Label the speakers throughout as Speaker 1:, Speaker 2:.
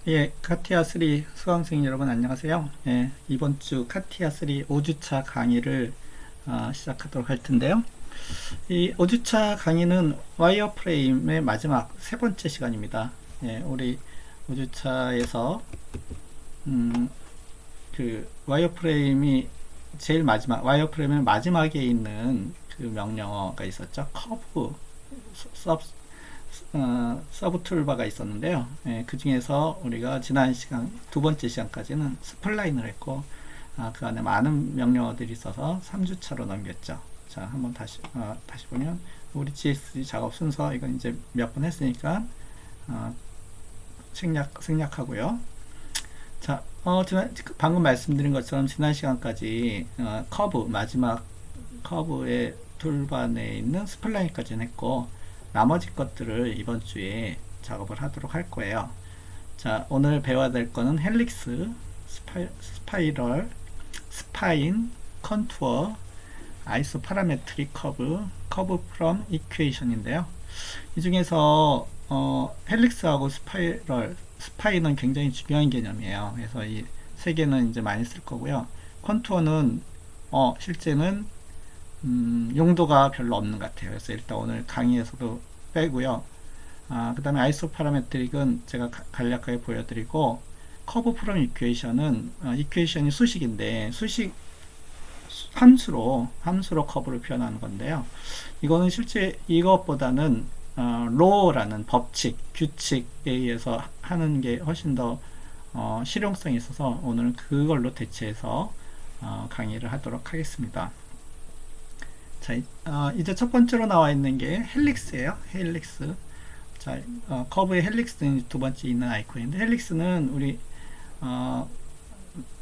Speaker 1: 예, 카티아 3 수강생 여러분 안녕하세요. 예, 이번 주 카티아 3 5주차 강의를 시작하도록 할 텐데요. 이 5주차 강의는 와이어프레임의 마지막 세 번째 시간입니다. 예, 우리 5주차에서 그 와이어프레임이 제일 마지막, 와이어프레임의 마지막에 있는 그 명령어가 있었죠. 커브 서브 툴바가 있었는데요. 예, 그 중에서 우리가 지난 시간 두 번째 시간까지는 스플라인을 했고 그 안에 많은 명령어들이 있어서 3주차로 넘겼죠. 자, 한번 다시 보면 우리 GSD 작업 순서 이건 이제 몇 번 했으니까 생략하고요. 자, 방금 말씀드린 것처럼 지난 시간까지 커브 마지막 커브의 툴반에 있는 스플라인까지는 했고 나머지 것들을 이번 주에 작업을 하도록 할 거예요. 자, 오늘 배워야 될 거는 헬릭스, 스파이럴, 스파인, 컨투어, 아이소 파라메트릭 커브, 커브 프롬 이퀘이션인데요. 이 중에서 헬릭스하고 스파이럴, 스파인은 굉장히 중요한 개념이에요. 그래서 이 세 개는 이제 많이 쓸 거고요. 컨투어는 실제는 용도가 별로 없는 것 같아요. 그래서 일단 오늘 강의에서도 빼고요. 그 다음에 아이소 파라메트릭은 제가 간략하게 보여드리고, 커브 프롬 이퀘이션은 이퀘이션이 수식인데 수식 함수로 커브를 표현하는 건데요. 이거는 실제 이것보다는 로라는 법칙, 규칙에 의해서 하는 게 훨씬 더 실용성이 있어서 오늘은 그걸로 대체해서 강의를 하도록 하겠습니다. 자, 이제 첫 번째로 나와 있는 게 헬릭스예요. 헬릭스. 자, 커브의 헬릭스는 두 번째 있는 아이콘인데, 헬릭스는 우리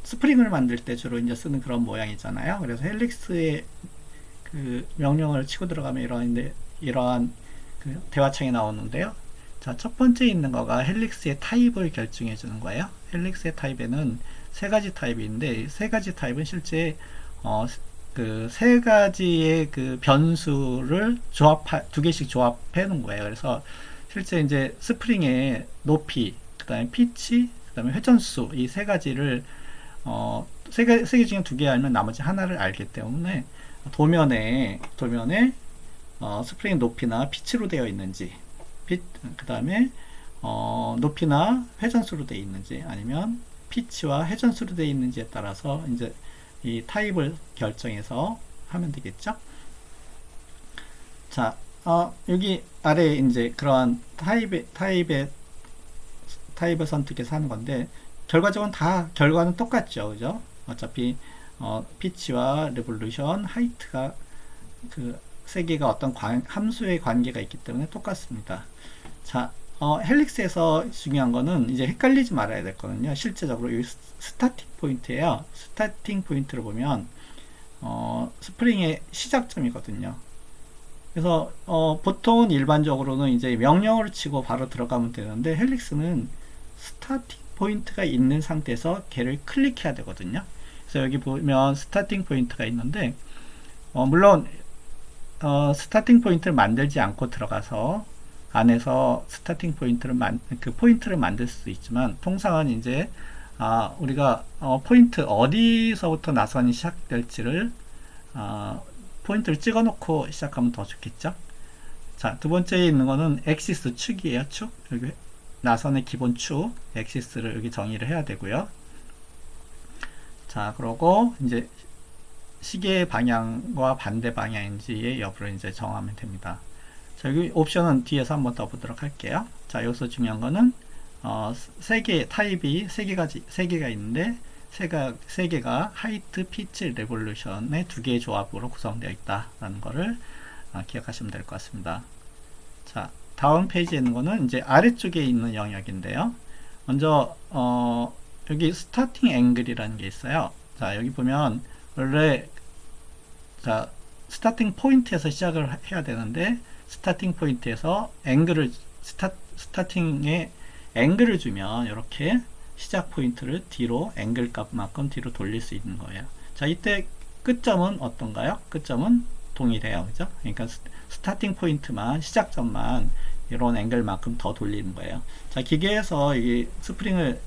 Speaker 1: 스프링을 만들 때 주로 이제 쓰는 그런 모양이잖아요. 그래서 헬릭스의 그 명령어를 치고 들어가면 이러한 그 대화창이 나오는데요. 자, 첫 번째 있는 거가 헬릭스의 타입을 결정해 주는 거예요. 헬릭스의 타입에는 세 가지 타입이 있는데, 세 가지 타입은 실제 그 세 가지의 그 변수를 두 개씩 조합해 놓은 거예요. 그래서 실제 이제 스프링의 높이, 그 다음에 피치, 그 다음에 회전수, 이 세 가지를 세 개 중에 두 개 알면 나머지 하나를 알기 때문에 도면에 스프링 높이나 피치로 되어 있는지, 그 다음에 높이나 회전수로 되어 있는지, 아니면 피치와 회전수로 되어 있는지에 따라서 이제 이 타입을 결정해서 하면 되겠죠. 자, 여기 아래에 이제 그러한 타입을 선택해서 하는 건데, 결과적으로 다 결과는 똑같죠. 그죠? 어차피 피치와 레볼루션, 하이트가 그 세 개가 어떤 함수의 관계가 있기 때문에 똑같습니다. 자, 헬릭스에서 중요한 거는 이제 헷갈리지 말아야 될 거는요. 실제적으로 이 스타팅 포인트예요. 스타팅 포인트를 보면 스프링의 시작점이거든요. 그래서 보통은 일반적으로는 이제 명령어를 치고 바로 들어가면 되는데, 헬릭스는 스타팅 포인트가 있는 상태에서 걔를 클릭해야 되거든요. 그래서 여기 보면 스타팅 포인트가 있는데, 물론 스타팅 포인트를 만들지 않고 들어가서 안에서 스타팅 포인트를 포인트를 만들 수도 있지만, 통상은 이제 우리가 포인트 어디서부터 나선이 시작될지를 포인트를 찍어 놓고 시작하면 더 좋겠죠. 자, 두 번째에 있는 거는 엑시스, 축이에요. 축. 여기 나선의 기본 축 엑시스를 여기 정의를 해야 되고요. 자, 그러고 이제 시계의 방향과 반대 방향인지의 여부를 이제 정하면 됩니다. 자, 여기 옵션은 뒤에서 한번 더 보도록 할게요. 자, 여기서 중요한 거는 세 개 타입이 세 개가 있는데, 세 개가 하이트, 피치, 레볼루션의 두 개의 조합으로 구성되어 있다라는 거를 기억하시면 될 것 같습니다. 자, 다음 페이지에 있는 거는 이제 아래쪽에 있는 영역인데요. 먼저 여기 스타팅 앵글이라는 게 있어요. 자, 여기 보면 원래 자, 스타팅 포인트에서 시작을 해야 되는데, 스타팅 포인트에서 스타팅에 앵글을 주면 이렇게 시작 포인트를 뒤로, 앵글 값만큼 뒤로 돌릴 수 있는 거예요. 자, 이때 끝점은 어떤가요? 끝점은 동일해요. 그죠? 그러니까 스타팅 포인트만, 시작점만 이런 앵글만큼 더 돌리는 거예요. 자, 기계에서 이 스프링을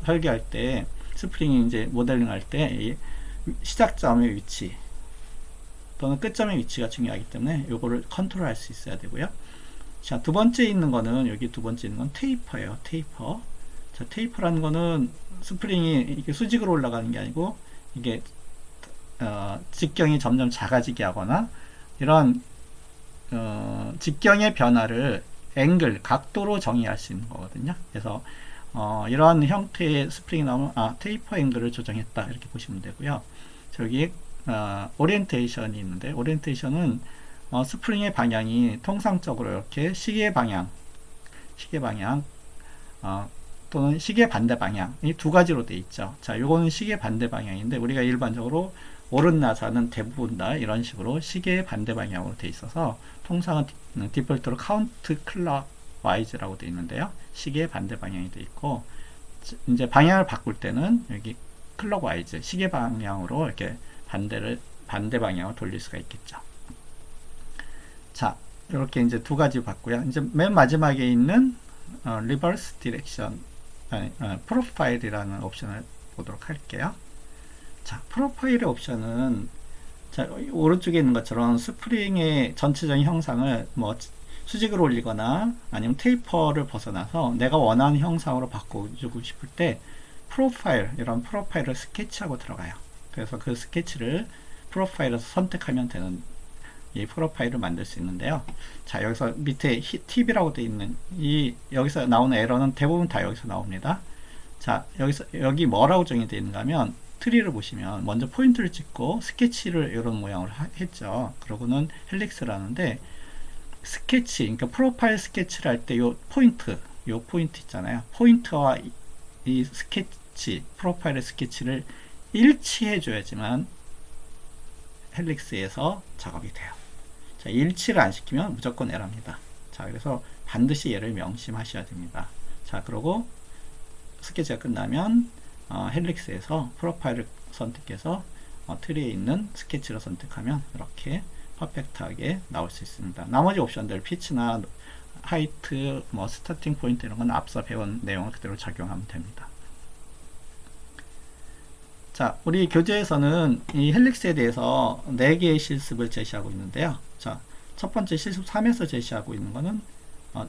Speaker 1: 설계할 때, 스프링이 이제 모델링 할 때 시작점의 위치 또는 끝점의 위치가 중요하기 때문에 요거를 컨트롤할 수 있어야 되고요. 자, 두 번째 있는 거는, 여기 두 번째 있는 건 테이퍼예요. 테이퍼. 자, 테이퍼라는 거는 스프링이 이게 수직으로 올라가는 게 아니고 이게 직경이 점점 작아지게 하거나 이런 직경의 변화를 앵글, 각도로 정의할 수 있는 거거든요. 그래서 이런 형태의 스프링이 나오면 테이퍼 앵글을 조정했다 이렇게 보시면 되고요. 저기 오리엔테이션이 있는데, 오리엔테이션은 스프링의 방향이 통상적으로 이렇게 시계 방향 또는 시계 반대 방향, 이 두 가지로 되어 있죠. 자, 요거는 시계 반대 방향인데 우리가 일반적으로 오른 나사는 대부분 다 이런 식으로 시계 반대 방향으로 되어 있어서 통상은 디폴트로 카운트 클락 와이즈라고 되어 있는데요. 시계 반대 방향이 되어 있고, 이제 방향을 바꿀 때는 여기 클럭 와이즈 시계 방향으로 이렇게 반대 방향으로 돌릴 수가 있겠죠. 자, 이렇게 이제 두 가지 봤고요. 이제 맨 마지막에 있는 리버스 디렉션, 프로파일이라는 옵션을 보도록 할게요. 자, 프로파일의 옵션은, 자, 오른쪽에 있는 것처럼 스프링의 전체적인 형상을 뭐 수직으로 올리거나 아니면 테이퍼를 벗어나서 내가 원하는 형상으로 바꿔주고 싶을 때 프로파일, 이런 프로파일을 스케치하고 들어가요. 그래서 그 스케치를 프로파일에서 선택하면 되는, 이 프로파일을 만들 수 있는데요. 자, 여기서 밑에 팁이라고 되어 있는 여기서 나오는 에러는 대부분 다 여기서 나옵니다. 자, 여기 뭐라고 정의되어 있는가 하면, 트리를 보시면 먼저 포인트를 찍고 스케치를 이런 모양으로 했죠. 그러고는 헬릭스라는데, 스케치, 그러니까 프로파일 스케치를 할 때 요 포인트 있잖아요. 포인트와 이 스케치, 프로파일의 스케치를 일치해 줘야지만 헬릭스에서 작업이 돼요. 자, 일치를 안 시키면 무조건 에러입니다. 자, 그래서 반드시 얘를 명심하셔야 됩니다. 자, 그리고 스케치가 끝나면 헬릭스에서 프로파일을 선택해서 트리에 있는 스케치를 선택하면 이렇게 퍼펙트하게 나올 수 있습니다. 나머지 옵션들, 피치나 하이트, 뭐 스타팅 포인트 이런 건 앞서 배운 내용을 그대로 적용하면 됩니다. 자, 우리 교재에서는 이 헬릭스에 대해서 4개의 실습을 제시하고 있는데요. 자, 첫 번째 실습 3에서 제시하고 있는 거는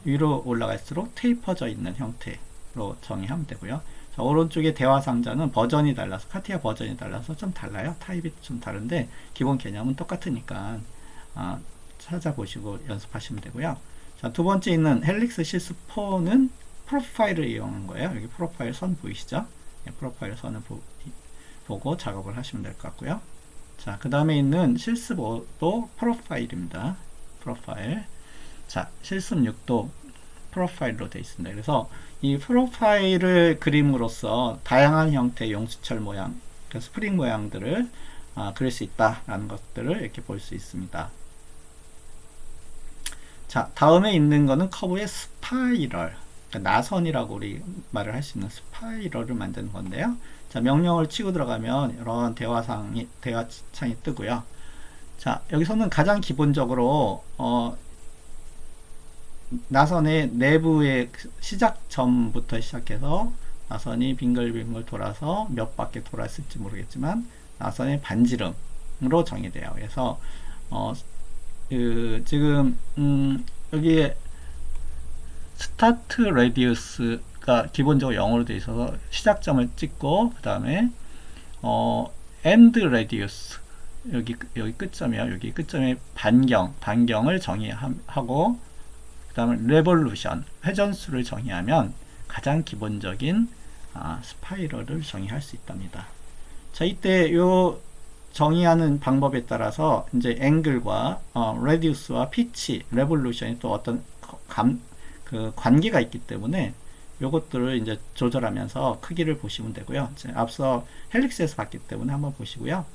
Speaker 1: 위로 올라갈수록 테이퍼져 있는 형태로 정의하면 되고요. 자, 오른쪽에 대화 상자는 버전이 달라서, 카티아 버전이 달라서 좀 달라요. 타입이 좀 다른데 기본 개념은 똑같으니까 찾아보시고 연습하시면 되고요. 자, 두 번째 있는 헬릭스 실습 4는 프로파일을 이용한 거예요. 여기 프로파일 선 보이시죠? 네, 프로파일 선을 보고 작업을 하시면 될 것 같고요. 자, 그 다음에 있는 실습 5도 프로파일입니다. 프로파일. 자, 실습 6도 프로파일로 되어 있습니다. 그래서 이 프로파일을 그림으로써 다양한 형태의 용수철 모양, 그러니까 스프링 모양들을 그릴 수 있다라는 것들을 이렇게 볼 수 있습니다. 자, 다음에 있는 거는 커브의 스파이럴, 그러니까 나선이라고 우리 말을 할 수 있는 스파이럴을 만드는 건데요. 자, 명령을 치고 들어가면 이런 대화창이 뜨고요. 자, 여기서는 가장 기본적으로 나선의 내부의 시작점부터 시작해서 나선이 빙글빙글 돌아서 몇 바퀴 돌았을지 모르겠지만 나선의 반지름으로 정의돼요. 그래서 지금 여기에 스타트 레디우스가 기본적으로 0으로 되어 있어서 시작점을 찍고, 그 다음에 엔드 레디우스, 여기 끝점이요. 여기 끝점의 반경을 정의하고, 그 다음에 레볼루션, 회전수를 정의하면 가장 기본적인 스파이럴을 정의할 수 있답니다. 자, 이때 요 정의하는 방법에 따라서 이제 앵글과 레디우스와 피치, 레볼루션이 또 어떤 관계가 있기 때문에 요것들을 이제 조절하면서 크기를 보시면 되고요. 앞서 헬릭스에서 봤기 때문에 한번 보시고요.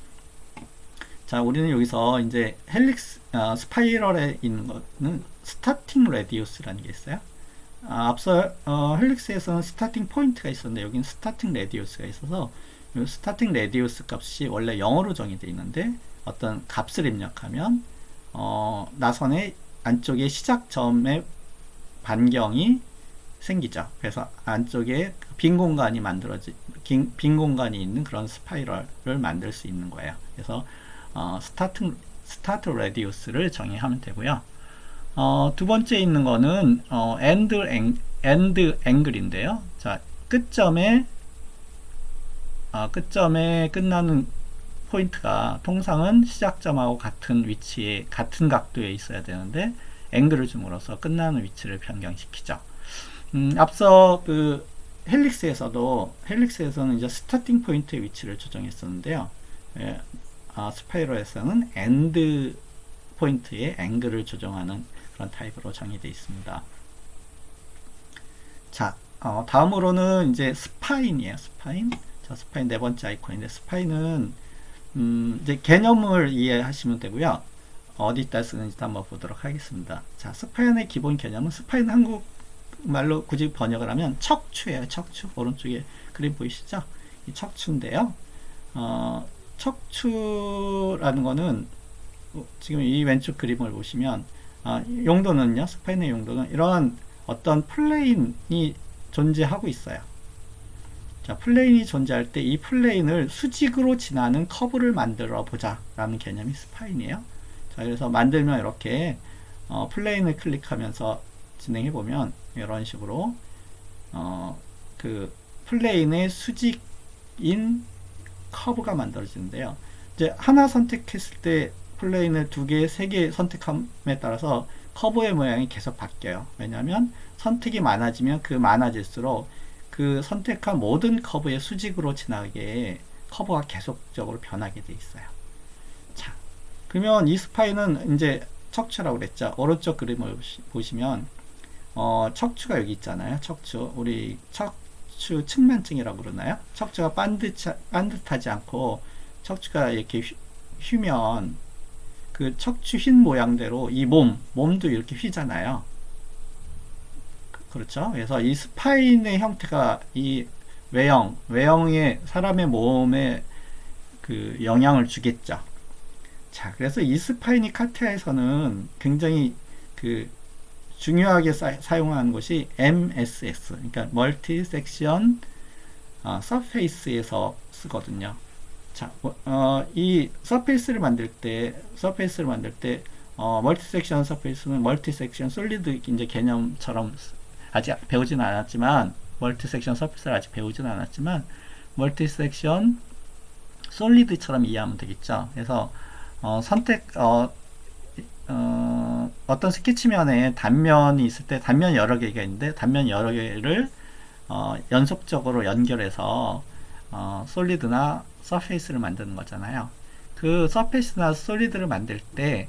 Speaker 1: 자, 우리는 여기서 이제 스파이럴에 있는 거는 스타팅 레디우스라는 게 있어요. 앞서 헬릭스에서는 스타팅 포인트가 있었는데 여기는 스타팅 레디우스가 있어서 이 스타팅 레디우스 값이 원래 0으로 정의되어 있는데 어떤 값을 입력하면 나선의 안쪽에 시작점에 반경이 생기죠. 그래서 안쪽에 빈 공간이 빈 공간이 있는 그런 스파이럴을 만들 수 있는 거예요. 그래서 스타트 레디우스를 정의하면 되고요. 두 번째 있는 거는 엔드 앵글인데요. 자, 끝점에 끝나는 포인트가 통상은 시작점하고 같은 위치에 같은 각도에 있어야 되는데 앵글을 줌으로써 끝나는 위치를 변경시키죠. 앞서 그 헬릭스에서는 이제 스타팅 포인트의 위치를 조정했었는데요. 스파이럴에서는 엔드 포인트의 앵글을 조정하는 그런 타입으로 정의되어 있습니다. 자, 다음으로는 이제 스파인이에요. 스파인. 자, 스파인 네 번째 아이콘인데 스파인은 이제 개념을 이해하시면 되고요. 어디다 쓰는지 한번 보도록 하겠습니다. 자, 스파인의 기본 개념은 스파인 한국말로 굳이 번역을 하면 척추예요. 척추. 오른쪽에 그림 보이시죠? 이 척추인데요. 척추라는 거는 지금 이 왼쪽 그림을 보시면 용도는요. 스파인의 용도는 이러한 어떤 플레인이 존재하고 있어요. 자, 플레인이 존재할 때 이 플레인을 수직으로 지나는 커브를 만들어 보자 라는 개념이 스파인이에요. 자, 그래서 만들면 이렇게 플레인을 클릭하면서 진행해 보면 이런 식으로 그 플레인의 수직인 커브가 만들어지는데요. 이제 하나 선택했을 때 플레인을 두 개, 세 개 선택함에 따라서 커브의 모양이 계속 바뀌어요. 왜냐하면 선택이 많아지면 그 많아질수록 그 선택한 모든 커브의 수직으로 지나게 커브가 계속적으로 변하게 돼 있어요. 자, 그러면 이 스파인은 이제 척추라고 그랬죠. 오른쪽 그림을 보시면 척추가 여기 있잖아요. 척추. 우리 척추 측면증이라고 그러나요? 척추가 반듯하지 않고 척추가 이렇게 휘면 그 척추 휜 모양대로 이 몸도 이렇게 휘잖아요. 그렇죠. 그래서 이 스파인의 형태가 이 외형의 사람의 몸에 그 영향을 주겠죠. 자, 그래서 이 스파인이 카티아에서는 굉장히 그 중요하게 사용하는 것이 MSS, 그러니까 멀티 섹션 서페이스에서 쓰거든요. 자, 이 서페이스를 만들 때 멀티 섹션 서페이스는 멀티 섹션 솔리드 이제 개념처럼 아직 배우지는 않았지만 멀티 섹션 서페이스를 아직 배우지는 않았지만 멀티 섹션 솔리드처럼 이해하면 되겠죠. 그래서 어떤 스케치면에 단면이 있을 때 단면 여러 개가 있는데 단면 여러 개를 연속적으로 연결해서 솔리드나 서페이스를 만드는 거잖아요. 그 서페이스나 솔리드를 만들 때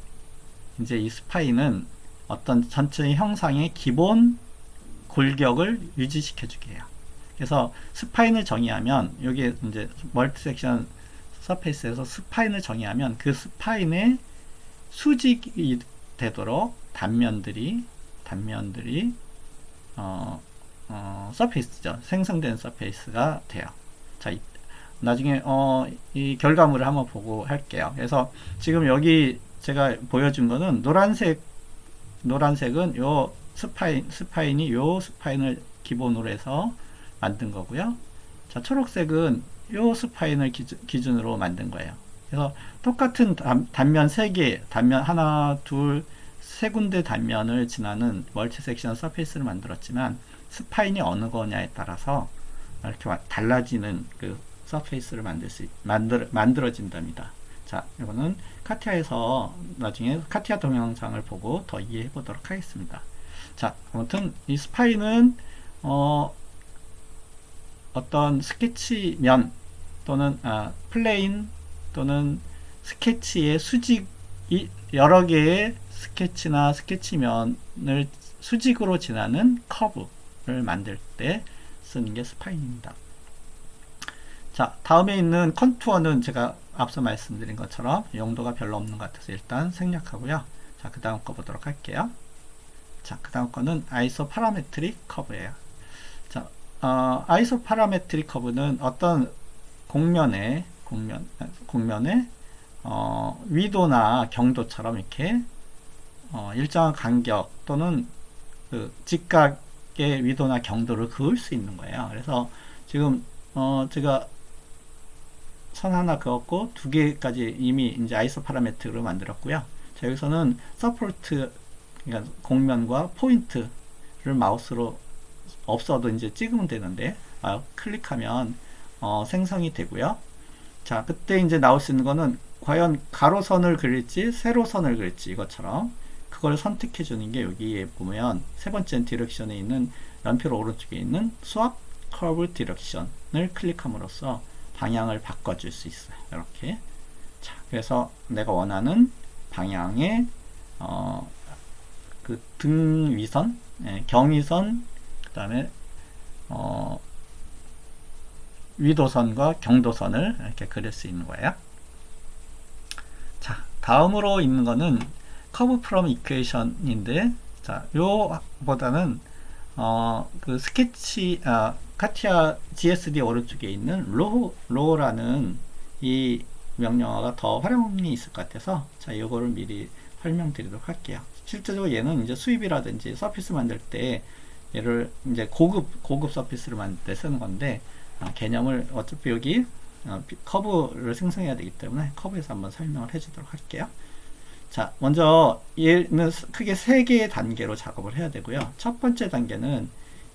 Speaker 1: 이제 이 스파인은 어떤 전체의 형상의 기본 골격을 유지시켜 주게 해요. 그래서 스파인을 정의하면 여기 이제 멀티 섹션 서페이스에서 스파인을 정의하면 그 스파인의 수직이 되도록 단면들이 서페이스죠. 생성된 서페이스가 돼요. 자, 나중에 이 결과물을 한번 보고 할게요. 그래서 지금 여기 제가 보여준 거는 노란색은 요 스파인이 요 스파인을 기본으로 해서 만든 거고요. 자, 초록색은 요 스파인을 기준으로 만든 거예요. 그래서 똑같은 단면 3개, 단면 하나, 둘, 세 군데 단면을 지나는 멀티 섹션 서페이스를 만들었지만 스파인이 어느 거냐에 따라서 이렇게 달라지는 그 서페이스를 만들어진답니다. 자, 이거는 카티아에서 나중에 카티아 동영상을 보고 더 이해해 보도록 하겠습니다. 자, 아무튼 이 스파인은 어떤 스케치면 또는 플레인 또는 스케치의 여러 개의 스케치나 스케치면을 수직으로 지나는 커브를 만들 때 쓰는 게 스파인입니다. 자, 다음에 있는 컨투어는 제가 앞서 말씀드린 것처럼 용도가 별로 없는 것 같아서 일단 생략하고요. 자, 그 다음 거 보도록 할게요. 자, 그 다음 거는 아이소파라메트릭 커브예요. 자, 아이소파라메트릭 커브는 어떤 공면의 위도나 경도처럼 이렇게 일정한 간격 또는 그 직각의 위도나 경도를 그을 수 있는 거예요. 그래서 지금 제가 선 하나 그었고 두 개까지 이미 이제 아이소 파라메트로 만들었고요. 자, 여기서는 서포트, 그러니까 곡면과 포인트를 마우스로 없어도 이제 찍으면 되는데 클릭하면 생성이 되고요. 자, 그때 이제 나올 수 있는 거는 과연 가로선을 그릴지 세로선을 그릴지 이것처럼 그걸 선택해 주는 게 여기에 보면 세 번째 디렉션에 있는 연필 오른쪽에 있는 스왑 커브 디렉션을 클릭함으로써 방향을 바꿔줄 수 있어요. 이렇게. 자, 그래서 내가 원하는 방향의 그 등 위선, 경위선, 그 다음에 위도선과 경도선을 이렇게 그릴 수 있는 거예요. 자, 다음으로 있는 거는 커브 프롬 이퀘이션인데, 자, 요보다는 그 스케치 카티아 GSD 오른쪽에 있는 로라는 이 명령어가 더 활용이 있을 것 같아서 자, 이거를 미리 설명드리도록 할게요. 실제적으로 얘는 이제 수입이라든지 서피스 만들 때 얘를 이제 고급 서피스를 만들 때 쓰는 건데 개념을 어차피 여기 커브를 생성해야 되기 때문에 커브에서 한번 설명을 해주도록 할게요. 자, 먼저 얘는 크게 세 개의 단계로 작업을 해야 되고요. 첫 번째 단계는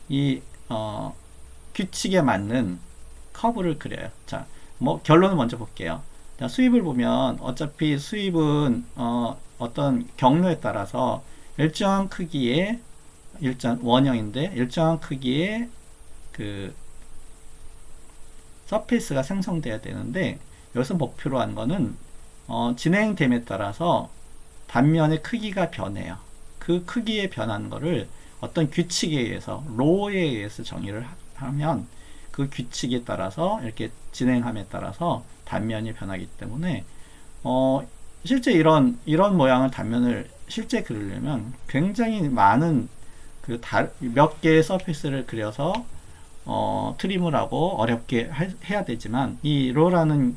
Speaker 1: 이 규칙에 맞는 커브를 그려요. 자, 뭐 결론을 먼저 볼게요. 자, 수입을 보면 어차피 수입은 어떤 경로에 따라서 일정한 크기의 원형인데 일정한 크기의 그 서페이스가 생성돼야 되는데 여기서 목표로 한 거는 진행됨에 따라서 단면의 크기가 변해요. 그 크기에 변하는 거를 어떤 규칙에 의해서 로에 의해서 정의를 하면 그 규칙에 따라서 이렇게 진행함에 따라서 단면이 변하기 때문에 실제 이런 모양의 단면을 실제 그리려면 굉장히 많은 몇 개의 서페이스를 그려서 트림을 하고 어렵게 해야 되지만 이 로라는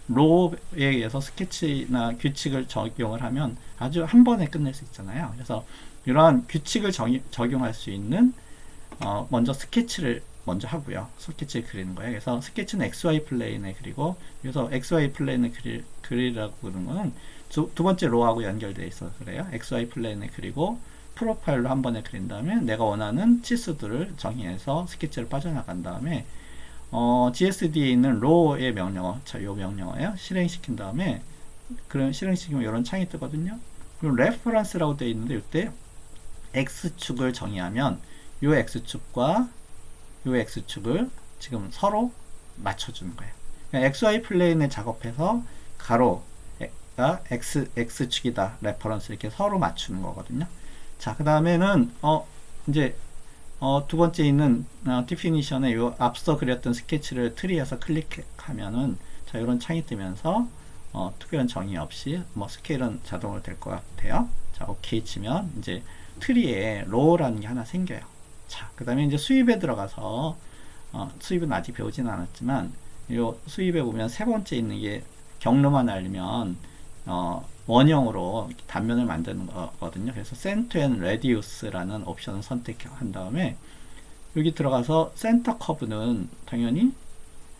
Speaker 1: 로에 의해서 스케치나 규칙을 적용을 하면 아주 한 번에 끝낼 수 있잖아요. 그래서 이러한 규칙을 적용할 수 있는 먼저 스케치를 먼저 하고요. 스케치를 그리는 거예요. 그래서 스케치는 XY 플레인에 그리고 여기서 XY 플레인에 그리라고 그러는 거는 두 번째 로하고 연결되어 있어서 그래요. XY 플레인에 그리고 프로파일로 한 번에 그린 다음에 내가 원하는 치수들을 정의해서 스케치를 빠져나간 다음에 GSD에 있는 로의 명령어, 자, 요 명령어예요. 실행시킨 다음에 그럼 실행시키면 이런 창이 뜨거든요. 그리고 레퍼런스라고 되어 있는데 이때 X축을 정의하면 요 X축과 요 X축을 지금 서로 맞춰주는 거예요. 그러니까 XY 플레인에 작업해서 가로가 X축이다. 레퍼런스 이렇게 서로 맞추는 거거든요. 자, 그 다음에는 이제 두 번째 있는 디피니션에 요 앞서 그렸던 스케치를 트리에서 클릭하면은 자, 이런 창이 뜨면서 특별한 정의 없이 뭐 스케일은 자동으로 될 것 같아요. 자, 오케이 치면 이제 트리에 로우라는 게 하나 생겨요. 자, 그 다음에 이제 수입에 들어가서 수입은 아직 배우지는 않았지만 요 수입에 보면 세 번째 있는 게 경로만 알면 원형으로 단면을 만드는 거거든요. 그래서 센터 앤 레디우스라는 옵션을 선택한 다음에 여기 들어가서 센터 커브는 당연히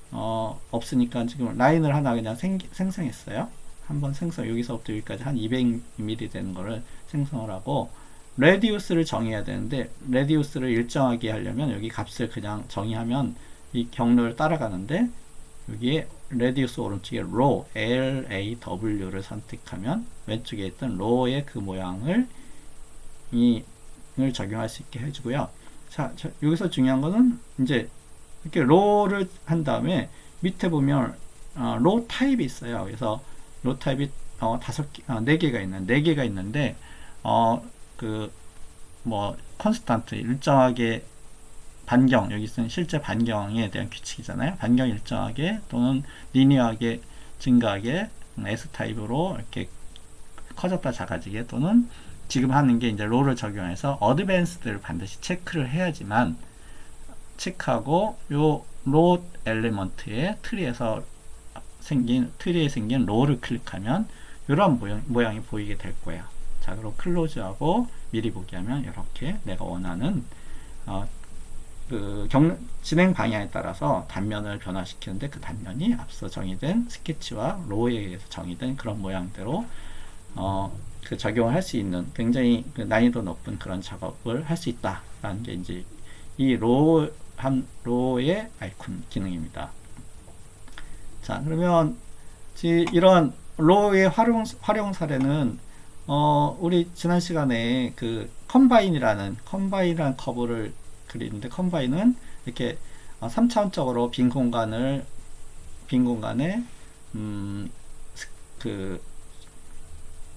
Speaker 1: 없으니까 지금 라인을 하나 그냥 생성했어요. 한번 여기서부터 여기까지 한 200mm 되는 거를 생성을 하고 레디우스를 정해야 되는데 레디우스를 일정하게 하려면 여기 값을 그냥 정의하면 이 경로를 따라가는데 여기에 레디우스 오른쪽에 row LAW를 선택하면 왼쪽에 있던 row의 그 모양을 적용할 수 있게 해주고요. 자, 여기서 중요한 거는 이제 이렇게 row를 한 다음에 밑에 보면 row 타입이 있어요. 그래서 row 타입이 4개가 있는데 컨스탄트 일정하게 반경, 여기 쓰는 실제 반경에 대한 규칙이잖아요. 반경 일정하게 또는 리니어하게 증가하게 S타입으로 이렇게 커졌다 작아지게 또는 지금 하는 게 이제 롤을 적용해서 어드밴스드를 반드시 체크를 해야지만 체크하고 요 로 엘리먼트의 트리에 생긴 롤을 클릭하면 이런 모양이 보이게 될 거예요. 자, 그리고 클로즈하고 미리 보기 하면 이렇게 내가 원하는 진행 방향에 따라서 단면을 변화시키는데 그 단면이 앞서 정의된 스케치와 로우에 의해서 정의된 그런 모양대로 적용을 할 수 있는 굉장히 난이도 높은 그런 작업을 할 수 있다라는 게 이제 이 로우의 아이콘 기능입니다. 자, 그러면 이런 로우의 활용 사례는 우리 지난 시간에 그 컴바인이라는 커브를 그리는데, 컴바인은 이렇게 3차원적으로 빈 공간에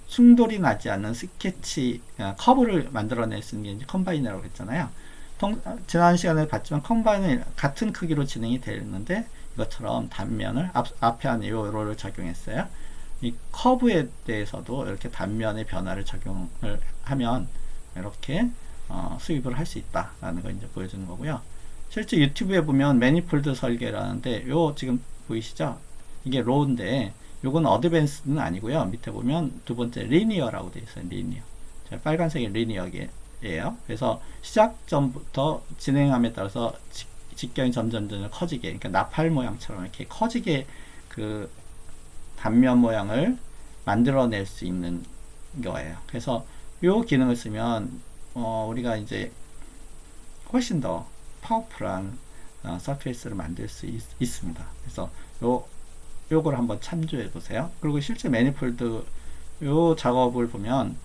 Speaker 1: 충돌이 나지 않는 스케치 커브를 만들어낼 수 있는 게 이제 컴바인이라고 했잖아요. 지난 시간에 봤지만 컴바인은 같은 크기로 진행이 되는데 이것처럼 단면을 앞에 한 요로를 적용했어요. 이 커브에 대해서도 이렇게 단면의 변화를 적용을 하면 이렇게 수입을 할 수 있다라는 걸 이제 보여주는 거고요. 실제 유튜브에 보면 매니폴드 설계라는데 요 지금 보이시죠? 이게 로우인데 요건 어드밴스는 아니고요. 밑에 보면 두 번째 리니어라고 되어 있어요. 리니어. 빨간색이 리니어예요. 그래서 시작점부터 진행함에 따라서 직경이 점점 커지게, 그러니까 나팔 모양처럼 이렇게 커지게 그 단면 모양을 만들어낼 수 있는 거예요. 그래서 요 기능을 쓰면 우리가 이제 훨씬 더 파워풀한 서페이스를 만들 수 있습니다. 그래서 요걸 한번 참조해 보세요. 그리고 실제 매니폴드 요 작업을 보면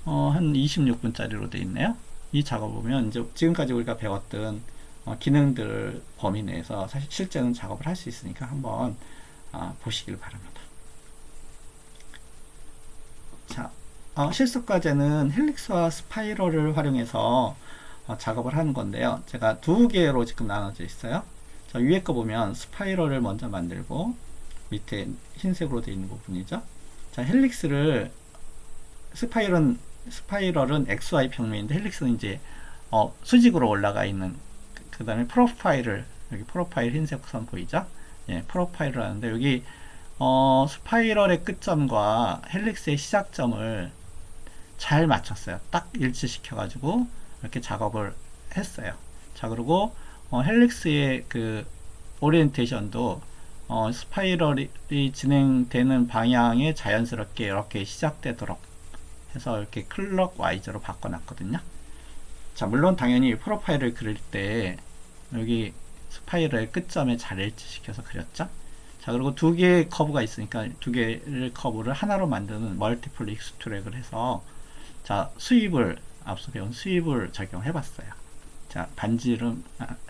Speaker 1: 한 26분짜리로 되어 있네요. 이 작업 보면 이제 지금까지 우리가 배웠던 기능들 범위 내에서 사실 실제는 작업을 할 수 있으니까 한번 보시길 바랍니다. 자, 실습 과제는 헬릭스와 스파이럴을 활용해서 작업을 하는 건데요. 제가 두 개로 지금 나눠져 있어요. 자, 위에 거 보면 스파이럴을 먼저 만들고 밑에 흰색으로 되어 있는 부분이죠. 자, 스파이럴은 XY 평면인데 헬릭스는 이제 수직으로 올라가 있는, 그 다음에 여기 프로파일 흰색 선 보이죠? 예, 프로파일을 하는데 여기 스파이럴의 끝점과 헬릭스의 시작점을 잘 맞췄어요. 딱 일치시켜 가지고 이렇게 작업을 했어요. 자, 그리고 헬릭스의 그 오리엔테이션도 스파이럴이 진행되는 방향에 자연스럽게 이렇게 시작되도록 해서 이렇게 클럭와이즈로 바꿔놨거든요. 자, 물론 당연히 프로파일을 그릴 때 여기 스파이럴 끝점에 잘 일치시켜서 그렸죠. 자, 그리고 두 개의 커브가 있으니까 두 개의 커브를 하나로 만드는 멀티플 익스트랙을 해서 자, 앞서 배운 수입을 적용해 봤어요. 자, 반지름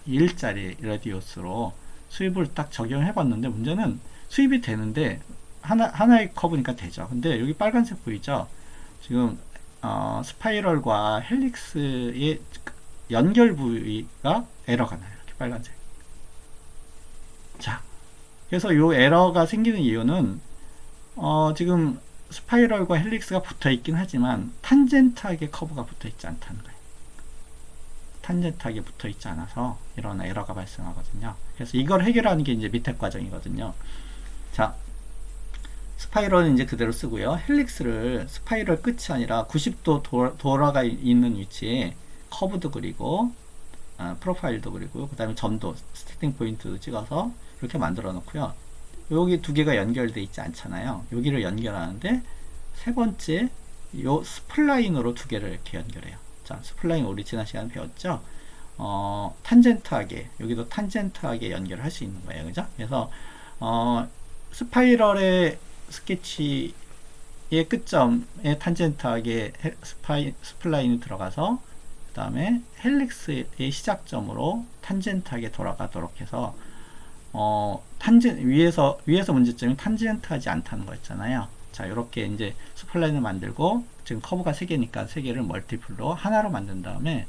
Speaker 1: 1짜리 레디우스로 수입을 딱 적용해 봤는데 문제는 수입이 되는데 하나의 커브니까 되죠. 근데 여기 빨간색 보이죠? 지금 스파이럴과 헬릭스의 연결 부위가 에러가 나요. 이렇게 빨간색. 자, 그래서 이 에러가 생기는 이유는 지금 스파이럴과 헬릭스가 붙어 있긴 하지만 탄젠트하게 커브가 붙어 있지 않다는 거예요. 탄젠트하게 붙어 있지 않아서 이런 에러가 발생하거든요. 그래서 이걸 해결하는 게 이제 밑에 과정이거든요. 자, 스파이럴은 이제 그대로 쓰고요. 헬릭스를 스파이럴 끝이 아니라 90도 돌아가 있는 위치에 커브도 그리고 프로파일도 그리고 그 다음에 점도 스타팅 포인트도 찍어서 이렇게 만들어 놓고요. 여기 두 개가 연결되어 있지 않잖아요. 여기를 연결하는데 세 번째 요 스플라인으로 두 개를 이렇게 연결해요. 자, 스플라인 우리 지난 시간에 배웠죠? 탄젠트하게, 여기도 탄젠트하게 연결할 수 있는 거예요. 그죠? 그래서 스파이럴의 스케치의 끝점에 탄젠트하게 스플라인이 들어가서 그 다음에 헬릭스의 시작점으로 탄젠트하게 돌아가도록 해서 위에서 문제점이 탄젠트하지 않다는 거였잖아요. 자, 이렇게 이제 스플라인을 만들고 지금 커브가 3개니까 3개를 멀티플로 하나로 만든 다음에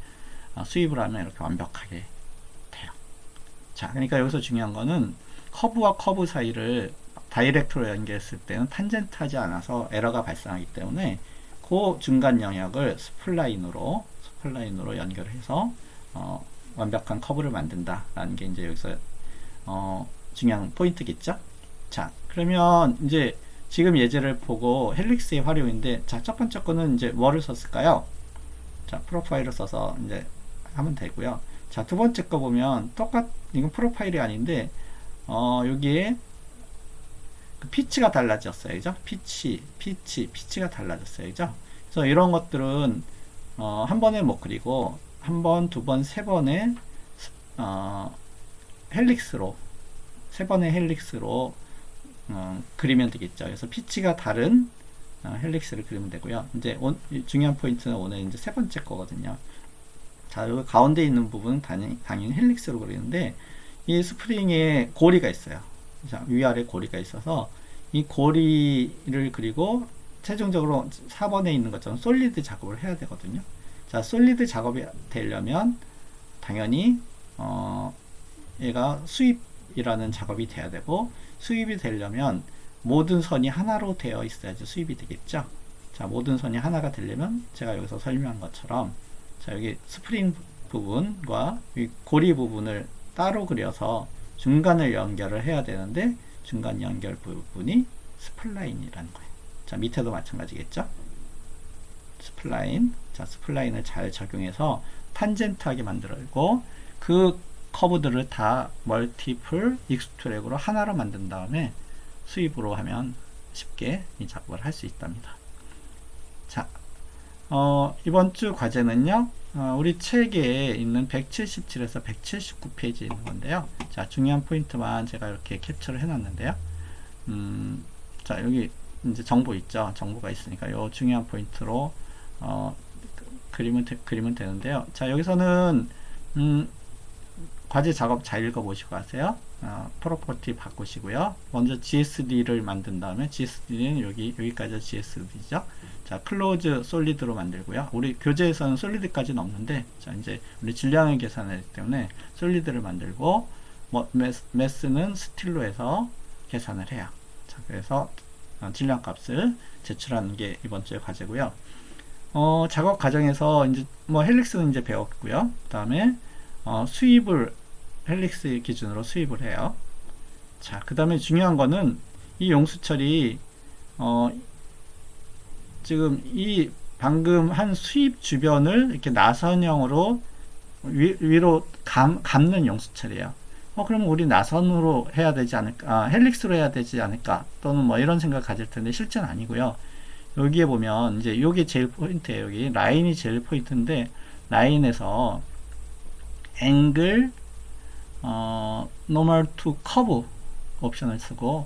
Speaker 1: 수입을 하면 이렇게 완벽하게 돼요. 자, 그러니까 여기서 중요한 거는 커브와 커브 사이를 다이렉트로 연결했을 때는 탄젠트하지 않아서 에러가 발생하기 때문에 그 중간 영역을 스플라인으로 연결해서 완벽한 커브를 만든다라는 게 이제 여기서 중요한 포인트겠죠. 자, 그러면 이제 지금 예제를 보고 헬릭스의 활용인데, 자, 첫 번째 거는 이제 뭐를 썼을까요? 자, 프로파일을 써서 이제 하면 되고요. 자, 두 번째 거 보면 이건 프로파일이 아닌데 여기에 그 피치가 달라졌어요. 그죠? 피치가 달라졌어요. 그죠? 그래서 이런 것들은 한 번에 못 그리고 한 번, 두 번, 세 번에 헬릭스로 세 번의 헬릭스로 그리면 되겠죠. 그래서 피치가 다른 헬릭스를 그리면 되고요. 이제 중요한 포인트는 오늘 이제 세 번째 거거든요. 자, 여기 가운데 있는 부분은 당연히 헬릭스로 그리는데 이 스프링에 고리가 있어요. 자, 위아래 고리가 있어서 이 고리를 그리고 최종적으로 4번에 있는 것처럼 솔리드 작업을 해야 되거든요. 자, 솔리드 작업이 되려면 당연히 얘가 수입이라는 작업이 돼야 되고, 수입이 되려면 모든 선이 하나로 되어 있어야지 수입이 되겠죠. 자, 모든 선이 하나가 되려면 제가 여기서 설명한 것처럼, 자, 여기 스프링 부분과 이 고리 부분을 따로 그려서 중간을 연결을 해야 되는데, 중간 연결 부분이 스플라인이라는 거예요. 자, 밑에도 마찬가지겠죠. 스플라인. 자, 스플라인을 잘 적용해서 탄젠트하게 만들고, 그 커브들을 다 멀티플 익스트랙으로 하나로 만든 다음에 수입으로 하면 쉽게 이 작업을 할 수 있답니다. 자, 이번 주 과제는요, 우리 책에 있는 177에서 179페이지에 있는 건데요. 자, 중요한 포인트만 제가 이렇게 캡처를 해놨는데요. 자, 여기 이제 정보 있죠. 정보가 있으니까 요 중요한 포인트로 그리면 되는데요. 자, 여기서는 과제 작업 잘 읽어보시고 하세요. 프로퍼티 바꾸시고요. 먼저 GSD를 만든 다음에, GSD는 여기까지 GSD죠. 자, 클로즈 솔리드로 만들고요. 우리 교재에서는 솔리드까지는 없는데, 자, 이제 우리 질량을 계산하기 때문에 솔리드를 만들고, 매스는 스틸로 해서 계산을 해요. 자, 그래서 질량 값을 제출하는 게 이번 주의 과제고요. 작업 과정에서 이제 헬릭스는 이제 배웠고요. 그 다음에 수입을 헬릭스 기준으로 수입을 해요. 자, 그 다음에 중요한 거는 이 용수철이 지금 이 방금 한 수입 주변을 이렇게 나선형으로 위로 감는 용수철이에요. 그러면 우리 나선으로 해야 되지 않을까, 헬릭스로 해야 되지 않을까, 또는 뭐 이런 생각 가질 텐데 실제는 아니고요. 여기에 보면 이제 요게 제일 포인트예요. 여기 라인이 제일 포인트인데, 라인에서 앵글 normal to curve 옵션을 쓰고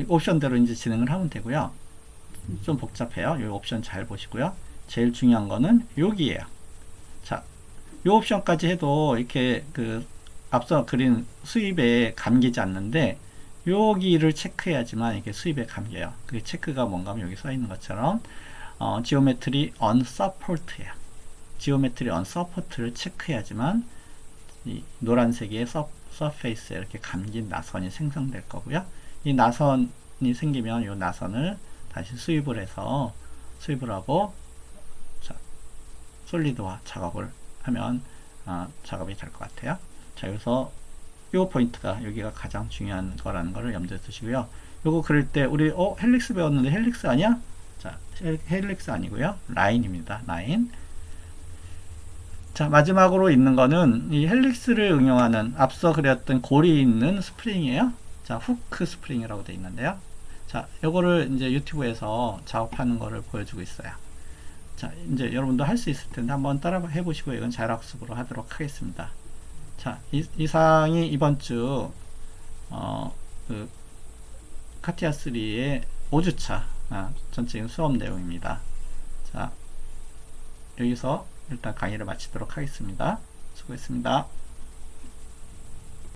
Speaker 1: 옵션대로 이제 진행을 하면 되고요. 좀 복잡해요. 이 옵션 잘 보시고요. 제일 중요한 거는 여기에요. 자, 이 옵션까지 해도 이렇게 그 앞서 그린 수입에 감기지 않는데, 여기를 체크해야지만 이게 수입에 감겨요. 그 체크가 뭔가 하면 여기 써 있는 것처럼 지오메트리 unsupport예요. 지오메트리 unsupport를 체크해야지만 이 노란색의 서페이스에 이렇게 감긴 나선이 생성될 거고요. 이 나선이 생기면 이 나선을 다시 수입을 해서 수입을 하고, 자, 솔리드화 작업을 하면 작업이 될 것 같아요. 자, 여기서 이 포인트가 여기가 가장 중요한 거라는 거를 염두에 두시고요. 요거 그릴 때 우리 헬릭스 배웠는데 헬릭스 아니야? 자, 헬릭스 아니고요. 라인입니다. 라인. 자, 마지막으로 있는 거는 이 헬릭스를 응용하는 앞서 그렸던 고리 있는 스프링이에요. 자, 후크 스프링이라고 되어 있는데요. 자, 요거를 이제 유튜브에서 작업하는 거를 보여주고 있어요. 자, 이제 여러분도 할 수 있을 텐데 한번 따라 해보시고, 이건 자율학습으로 하도록 하겠습니다. 자, 이상이 이번 주 그 카티아 3의 5주차 전체적인 수업 내용입니다. 자, 여기서 일단 강의를 마치도록 하겠습니다. 수고했습니다.